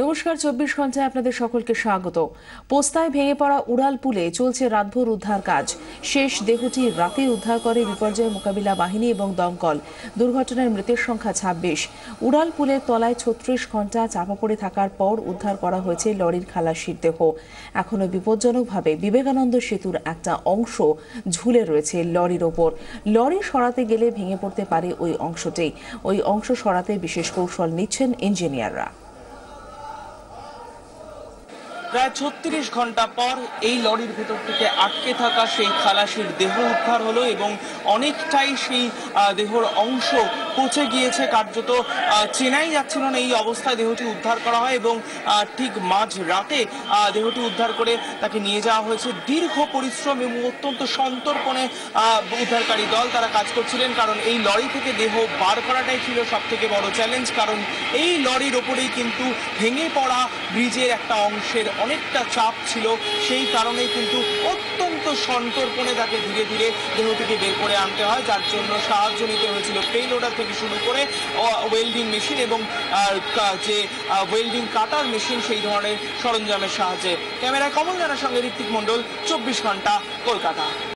নমস্কার, ২৪ ঘন্টায় আপনাদের সকলকে স্বাগত। পোস্তায় ভেঙে পড়া উড়াল পুলে চলছে রাতভর উদ্ধার কাজ। শেষ দেহটি রাতে উদ্ধার করে বিপর্যয় মোকাবিলা বাহিনী এবং দমকল। দুর্ঘটনার মৃতের সংখ্যা ২৬। উড়াল পুলের তলায় ৩৬ ঘন্টা চাপা পড়ে থাকার পর উদ্ধার করা হয়েছে লরির খালাসির দেহ। এখনো বিপজ্জনকভাবে বিবেকানন্দ সেতুর একটা অংশ ঝুলে রয়েছে লরির ওপর। লরি সরাতে গেলে ভেঙে পড়তে পারে ওই অংশটি। ওই অংশ সরাতে বিশেষ কৌশল নিচ্ছেন ইঞ্জিনিয়াররা। প্রায় ৩৬ ঘন্টা পর এই লরির ভেতর থেকে আটকে থাকা সেই খালাসির দেহ উদ্ধার হলো এবং অনেকটাই সেই দেহর অংশ পচে গিয়েছে, কার্যত চেনাই যাচ্ছিল না। এই অবস্থায় দেহটি উদ্ধার করা হয় এবং ঠিক মাঝ রাতে দেহটি উদ্ধার করে তাকে নিয়ে যাওয়া হয়েছে। দীর্ঘ পরিশ্রম এবং অত্যন্ত সন্তর্পণে উদ্ধারকারী দল তারা কাজ করছিলেন, কারণ এই লরি থেকে দেহ বার করাটাই ছিল সব থেকে বড় চ্যালেঞ্জ। কারণ এই লরির ওপরেই কিন্তু ভেঙে পড়া ব্রিজের একটা অংশের অনেকটা চাপ ছিল, সেই কারণেই কিন্তু অত্যন্ত সন্তর্পণে তাকে ধীরে ধীরে দেহটিকে বের করে আনতে হয়, যার জন্য সাহায্য নিতে হয়েছিল পেইল লোডার থেকে শুরু করে ওয়েল্ডিং মেশিন এবং যে ওয়েল্ডিং কাটার মেশিন, সেই ধরনের সরঞ্জামের সাহায্যে। ক্যামেরায় কমল জানার সঙ্গে ঋত্বিক মণ্ডল, ২৪ ঘন্টা, কলকাতা।